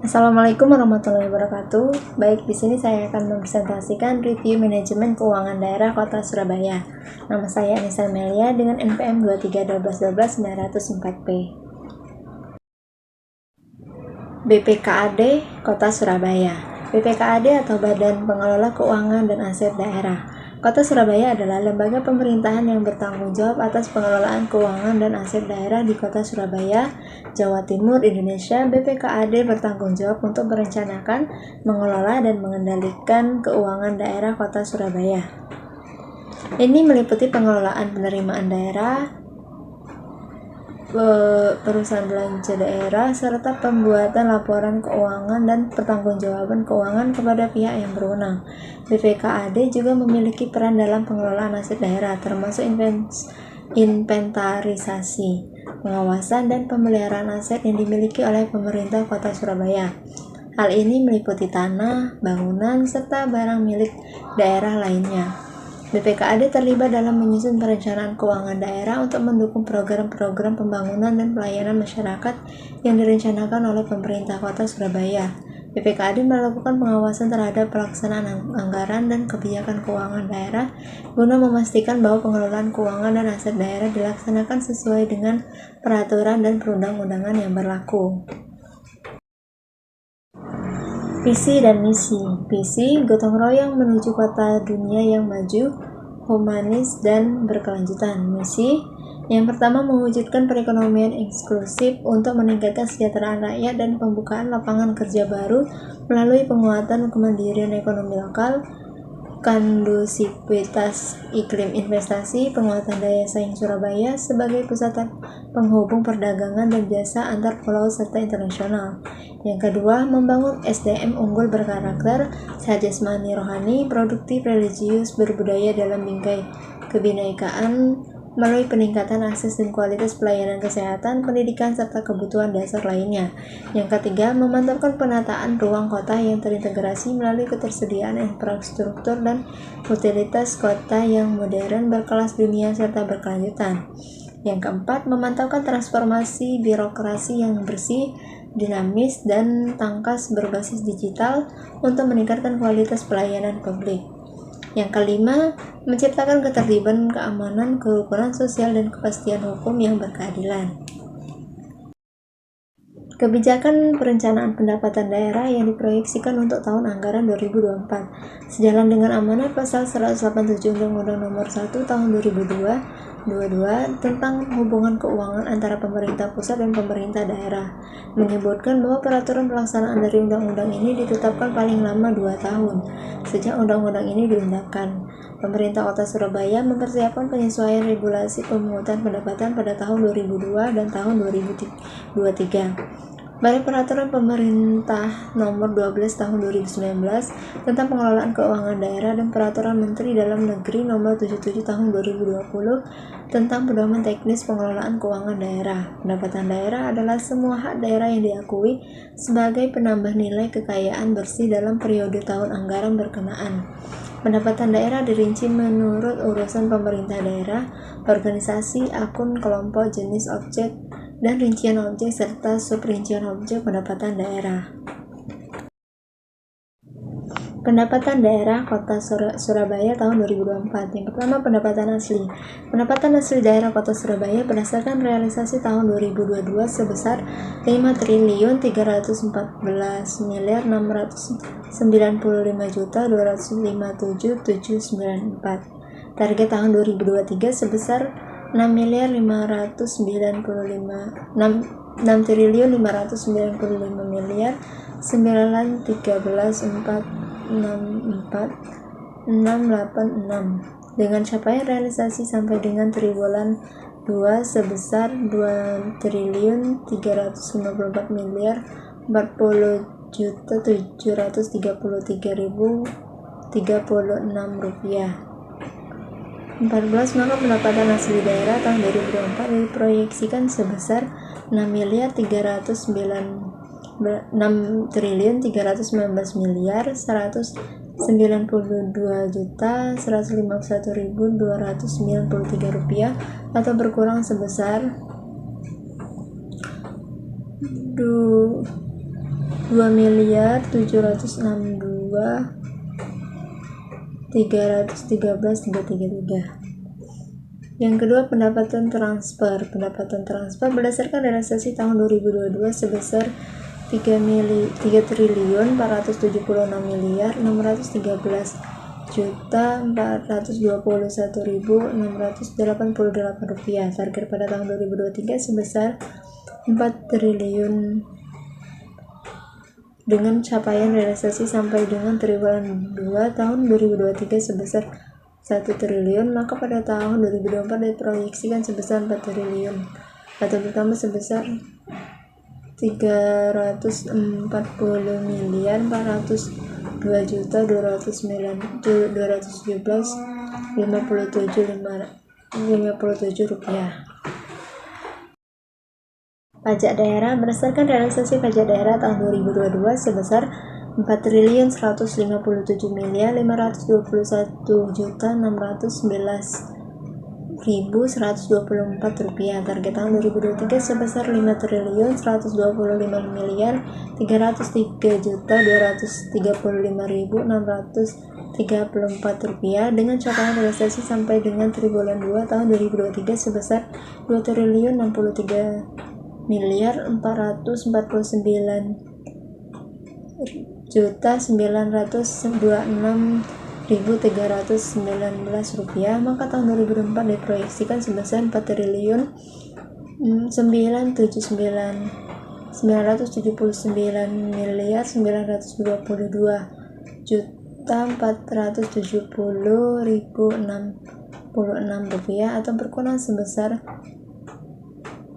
Assalamualaikum warahmatullahi wabarakatuh. Baik, di sini saya akan mempresentasikan review manajemen keuangan daerah Kota Surabaya. Nama saya Anissa Melia dengan NPM 2312129904P. BPKAD Kota Surabaya. BPKAD atau Badan Pengelola Keuangan dan Aset Daerah. Kota Surabaya adalah lembaga pemerintahan yang bertanggung jawab atas pengelolaan keuangan dan aset daerah di Kota Surabaya, Jawa Timur, Indonesia. BPKAD bertanggung jawab untuk merencanakan, mengelola, dan mengendalikan keuangan daerah Kota Surabaya. Ini meliputi pengelolaan penerimaan daerah, perusahaan belanja daerah, serta pembuatan laporan keuangan dan pertanggungjawaban keuangan kepada pihak yang berwenang. BPKAD juga memiliki peran dalam pengelolaan aset daerah, termasuk inventarisasi, pengawasan, dan pemeliharaan aset yang dimiliki oleh pemerintah Kota Surabaya. Hal ini meliputi tanah, bangunan, serta barang milik daerah lainnya. BPKAD terlibat dalam menyusun perencanaan keuangan daerah untuk mendukung program-program pembangunan dan pelayanan masyarakat yang direncanakan oleh pemerintah Kota Surabaya. BPKAD melakukan pengawasan terhadap pelaksanaan anggaran dan kebijakan keuangan daerah guna memastikan bahwa pengelolaan keuangan dan aset daerah dilaksanakan sesuai dengan peraturan dan perundang-undangan yang berlaku. Visi dan misi. Visi, gotong royong menuju kota dunia yang maju, humanis, dan berkelanjutan. Misi, yang pertama mewujudkan perekonomian inklusif untuk meningkatkan kesejahteraan rakyat dan pembukaan lapangan kerja baru melalui penguatan kemandirian ekonomi lokal, kondusivitas iklim investasi, penguatan daya saing Surabaya sebagai pusat penghubung perdagangan dan jasa antar pulau serta internasional. Yang kedua, membangun SDM unggul berkarakter, sehat jasmani rohani, produktif, religius, berbudaya dalam bingkai kebinekaan melalui peningkatan akses dan kualitas pelayanan kesehatan, pendidikan, serta kebutuhan dasar lainnya. Yang ketiga, memantapkan penataan ruang kota yang terintegrasi melalui ketersediaan infrastruktur dan utilitas kota yang modern, berkelas dunia, serta berkelanjutan. Yang keempat, memantapkan transformasi birokrasi yang bersih, dinamis, dan tangkas berbasis digital untuk meningkatkan kualitas pelayanan publik. Yang kelima, menciptakan ketertiban, keamanan, kerukunan sosial, dan kepastian hukum yang berkeadilan. Kebijakan perencanaan pendapatan daerah yang diproyeksikan untuk tahun anggaran 2024 sejalan dengan amanat pasal 187 Undang-Undang Nomor 1 Tahun 2022 tentang hubungan keuangan antara pemerintah pusat dan pemerintah daerah, menyebutkan bahwa peraturan pelaksanaan dari undang-undang ini ditetapkan paling lama 2 tahun sejak undang-undang ini diundangkan. Pemerintah Kota Surabaya mempersiapkan penyesuaian regulasi pemungutan pendapatan pada tahun 2002 dan tahun 2023. Pada Peraturan Pemerintah Nomor 12 Tahun 2019 tentang pengelolaan keuangan daerah dan Peraturan Menteri Dalam Negeri Nomor 77 Tahun 2020 tentang pedoman teknis pengelolaan keuangan daerah. Pendapatan daerah adalah semua hak daerah yang diakui sebagai penambah nilai kekayaan bersih dalam periode tahun anggaran berkenaan. Pendapatan daerah dirinci menurut urusan pemerintah daerah, organisasi, akun, kelompok, jenis objek, dan rincian objek serta subrincian objek pendapatan daerah. Pendapatan daerah Kota Surabaya tahun 2024. Yang pertama, pendapatan asli. Pendapatan asli daerah Kota Surabaya berdasarkan realisasi tahun 2022 sebesar 5.314.695.257.794. Target tahun 2023 sebesar 6.509.464.686 dengan capaian realisasi sampai dengan triwulan 2 sebesar 2.340.733.036 rupiah. 14. Maka pendapatan asli daerah tahun 2024 diproyeksikan sebesar 6.319.151.151.293 rupiah atau berkurang sebesar 2.362.313.333. Yang kedua, pendapatan transfer. Pendapatan transfer berdasarkan realisasi tahun 2022 sebesar 3.476.421.638 rupiah. Target pada tahun 2023 sebesar 4 triliun dengan capaian realisasi sampai dengan triwulan 2 tahun 2023 sebesar 1 triliun, maka pada tahun 2024 diproyeksikan sebesar 4 triliun atau bertambah sebesar 340.417.557 rupiah. Pajak daerah berdasarkan realisasi pajak daerah tahun 2022 sebesar 4.157.521.611.124 rupiah. Target tahun 2023 sebesar 5.155.303.235.634 rupiah dengan capaian realisasi sampai dengan triwulan 2 tahun 2023 sebesar 2.449.926.319 rupiah, maka tahun 2024 diproyeksikan sebesar 4.999.470.470.066 rupiah atau berkurang sebesar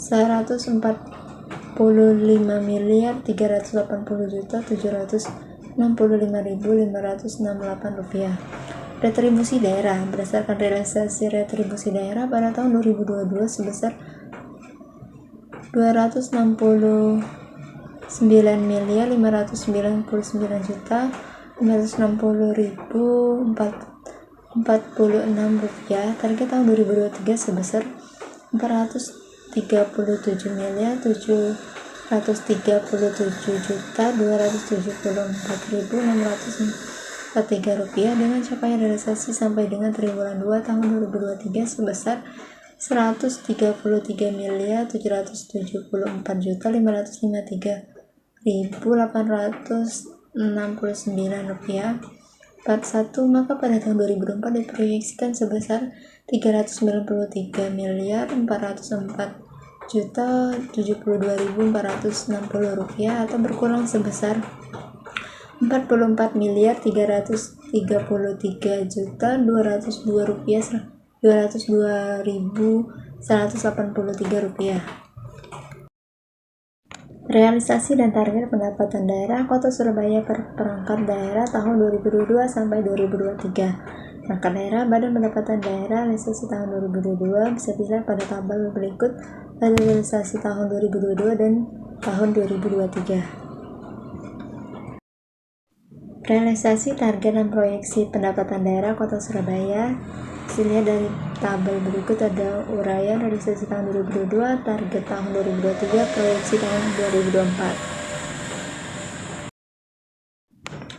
140.380.765.568 rupiah. Retribusi daerah berdasarkan realisasi retribusi daerah pada tahun 2022 sebesar 269.599.560.046 rupiah. Target tahun 2023 sebesar 437.737.274.643 rupiah dengan capaian realisasi sampai dengan triwulan 2 tahun 2023 sebesar 133.754.553.869 rupiah. 41, maka pada tahun 2024 diproyeksikan sebesar 394.404.072.460 rupiah atau berkurang sebesar 44.332.202.183 rupiah. Realisasi dan target pendapatan daerah Kota Surabaya per perangkat daerah tahun 2022 sampai 2023. Perangkat daerah, Badan Pendapatan Daerah realisasi tahun 2022 bisa dilihat pada tabel berikut pada realisasi tahun 2022 dan tahun 2023. Realisasi, target, dan proyeksi pendapatan daerah Kota Surabaya dilihat dari tabel berikut. Ada uraian realisasi tahun 2022, target tahun 2023, proyeksi tahun 2024.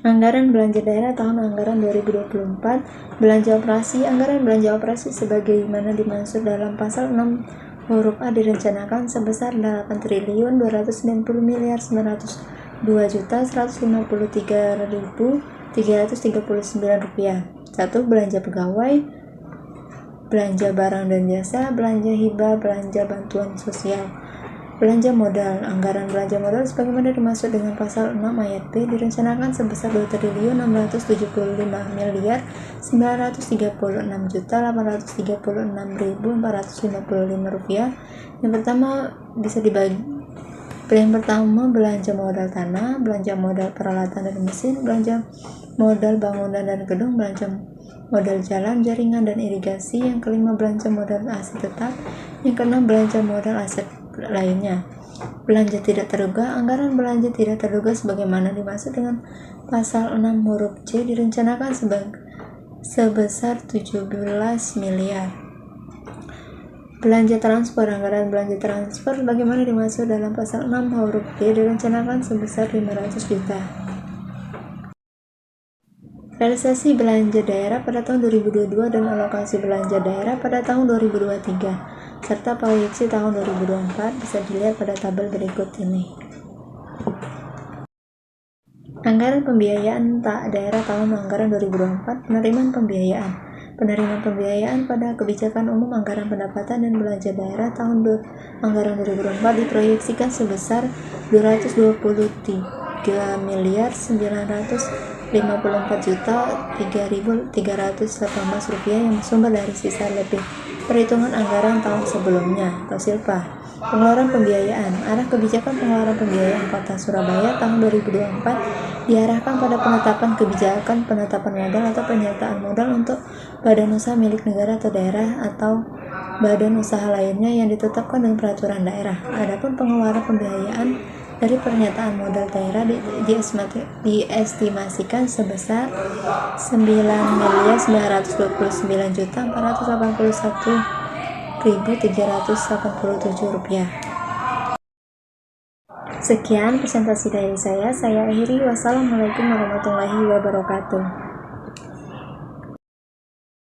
Anggaran belanja daerah tahun anggaran 2024. Belanja operasi. Anggaran belanja operasi sebagaimana dimaksud dalam pasal 6 huruf A direncanakan sebesar 8.292.153.339 rupiah. 1. Belanja pegawai, belanja barang dan jasa, belanja hibah, belanja bantuan sosial. Belanja modal. Anggaran belanja modal sebagaimana dimaksud dengan pasal 6 ayat B direncanakan sebesar 2.676.936.836.455 rupiah. Yang pertama belanja modal tanah, belanja modal peralatan dan mesin, belanja modal bangunan dan gedung, belanja modal jalan, jaringan, dan irigasi. Yang kelima, belanja modal aset tetap. Yang keenam, belanja modal aset lainnya. Belanja tidak terduga. Anggaran belanja tidak terduga sebagaimana dimaksud dengan pasal 6 huruf C direncanakan sebesar 17 miliar. Belanja transfer. Anggaran belanja transfer bagaimana dimaksud dalam pasal 6 huruf D direncanakan sebesar 500 juta. Realisasi belanja daerah pada tahun 2022 dan alokasi belanja daerah pada tahun 2023 serta proyeksi tahun 2024 bisa dilihat pada tabel berikut ini. Anggaran pembiayaan daerah tahun anggaran 2024. Penerimaan pembiayaan pada kebijakan umum anggaran pendapatan dan belanja daerah tahun anggaran 2024 diproyeksikan sebesar 223.954.3.318 rupiah yang bersumber dari sisa lebih perhitungan anggaran tahun sebelumnya atau silpa. Pengeluaran pembiayaan. Arah kebijakan pengeluaran pembiayaan Kota Surabaya tahun 2024 diarahkan pada penetapan kebijakan penetapan modal atau penyertaan modal untuk badan usaha milik negara atau daerah atau badan usaha lainnya yang ditetapkan dengan peraturan daerah. Adapun pengeluaran pembiayaan dari pernyataan modal daerah diestimasikan sebesar Rp9.481.387. Sekian presentasi dari saya akhiri. Wassalamualaikum warahmatullahi wabarakatuh.